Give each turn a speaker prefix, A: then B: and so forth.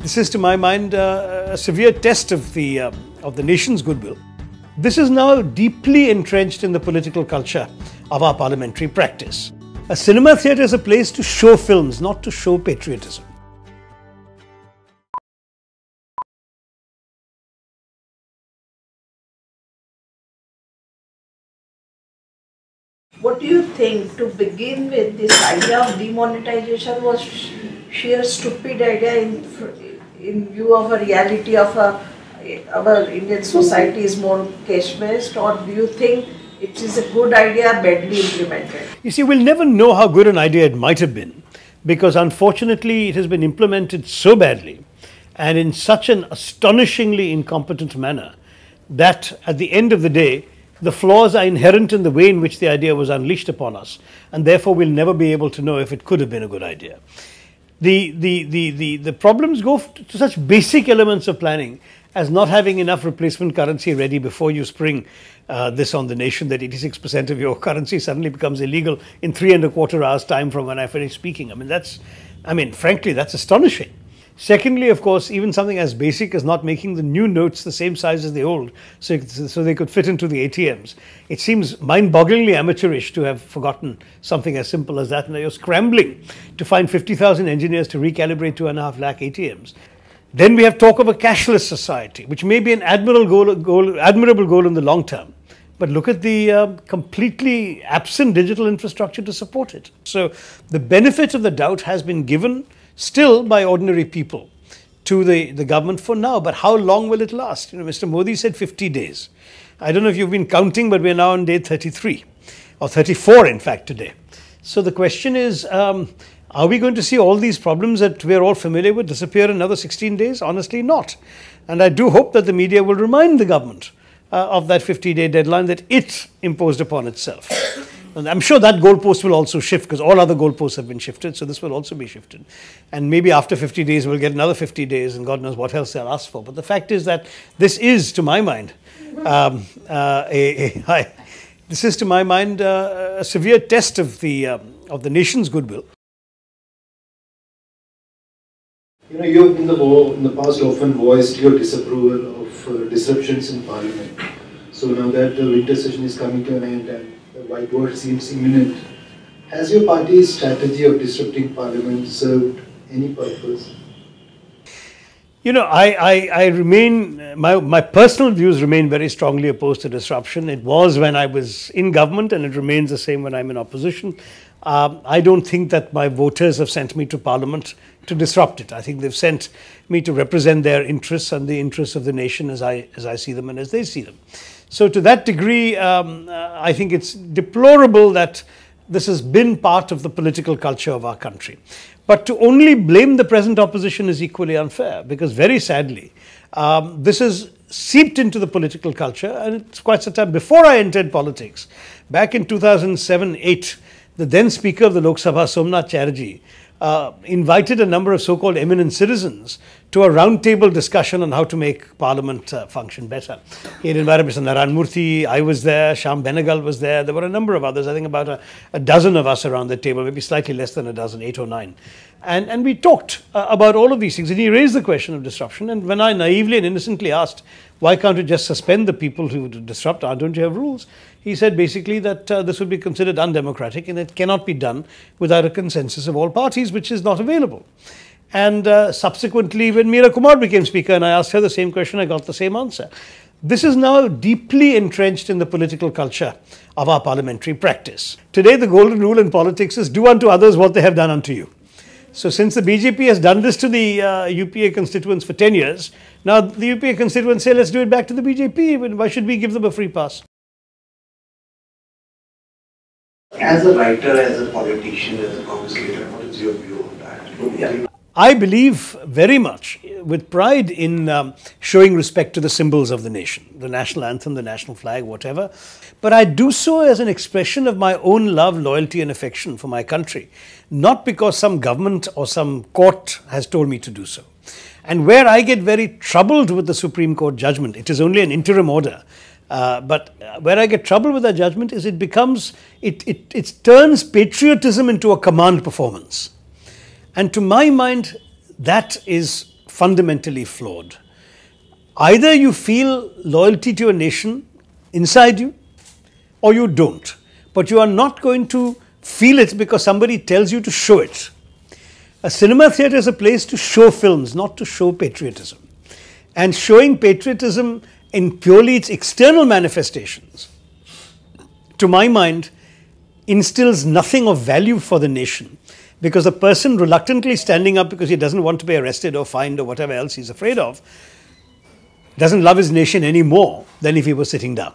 A: This is, to my mind, a severe test of the nation's goodwill. This is now deeply entrenched in the political culture of our parliamentary practice. A cinema theatre is a place to show films, not to show patriotism.
B: What do you think, to begin with, this idea of demonetization was sheer stupid idea in view of a reality of our Indian society is more cash-based, or do you think it is a good idea badly implemented?
A: You see, we'll never know how good an idea it might have been, because unfortunately it has been implemented so badly and in such an astonishingly incompetent manner that at the end of the day, the flaws are inherent in the way in which the idea was unleashed upon us, and therefore we'll never be able to know if it could have been a good idea. The problems go to such basic elements of planning as not having enough replacement currency ready before you spring this on the nation, that 86% of your currency suddenly becomes illegal in 3¼ hours time from when I finish speaking. Frankly, that's astonishing. Secondly, of course, even something as basic as not making the new notes the same size as the old, so they could fit into the ATMs. It seems mind-bogglingly amateurish to have forgotten something as simple as that. Now you're scrambling to find 50,000 engineers to recalibrate 2.5 lakh ATMs. Then we have talk of a cashless society, which may be an admirable goal in the long term. But look at the completely absent digital infrastructure to support it. So the benefit of the doubt has been given still by ordinary people to the government for now. But how long will it last? Mr. Modi said 50 days. I don't know if you've been counting, but we're now on day 33, or 34 in fact today. So the question is, are we going to see all these problems that we're all familiar with disappear in another 16 days? Honestly, not. And I do hope that the media will remind the government of that 50-day deadline that it imposed upon itself. And I'm sure that goalpost will also shift, because all other goalposts have been shifted, so this will also be shifted. And maybe after 50 days, we'll get another 50 days, and God knows what else they'll ask for. But the fact is that this is, to my mind, a severe test of the nation's goodwill.
C: You have in the past often voiced your disapproval of disruptions in Parliament. So now that the winter session is coming to an end and the white word seems imminent, has your party's strategy of disrupting Parliament served any purpose?
A: I remain, my personal views remain very strongly opposed to disruption. It was when I was in government, and it remains the same when I'm in opposition. I don't think that my voters have sent me to Parliament to disrupt it. I think they've sent me to represent their interests and the interests of the nation as I see them and as they see them. So to that degree, I think it's deplorable that this has been part of the political culture of our country. But to only blame the present opposition is equally unfair, because very sadly, this has seeped into the political culture, and it's quite some time before I entered politics. Back in 2007-8, the then Speaker of the Lok Sabha, Somnath Chatterjee, invited a number of so-called eminent citizens to a roundtable discussion on how to make Parliament function better. He had invited Mr. Narayan Murthy, I was there, Shyam Benegal was there, there were a number of others, I think about a dozen of us around the table, maybe slightly less than a dozen, 8 or 9. And we talked about all of these things, and he raised the question of disruption. And when I naively and innocently asked, why can't you just suspend the people who disrupt? Don't you have rules? He said basically that this would be considered undemocratic, and it cannot be done without a consensus of all parties, which is not available. And subsequently, when Meera Kumar became Speaker and I asked her the same question, I got the same answer. This is now deeply entrenched in the political culture of our parliamentary practice. Today, the golden rule in politics is do unto others what they have done unto you. So since the BJP has done this to the UPA constituents for 10 years, now the UPA constituents say, let's do it back to the BJP. Why should we give them a free pass?
D: As a writer, as a politician, as a Congress leader, what is your view on that?
A: I believe very much with pride in showing respect to the symbols of the nation, the national anthem, the national flag, whatever. But I do so as an expression of my own love, loyalty and affection for my country, not because some government or some court has told me to do so. And where I get very troubled with the Supreme Court judgment, it is only an interim order, but where I get trouble with that judgment is it turns patriotism into a command performance. And to my mind, that is fundamentally flawed. Either you feel loyalty to your nation inside you, or you don't. But you are not going to feel it because somebody tells you to show it. A cinema theatre is a place to show films, not to show patriotism. And showing patriotism in purely its external manifestations, to my mind, instills nothing of value for the nation, because a person reluctantly standing up because he doesn't want to be arrested or fined or whatever else he's afraid of, doesn't love his nation any more than if he was sitting down.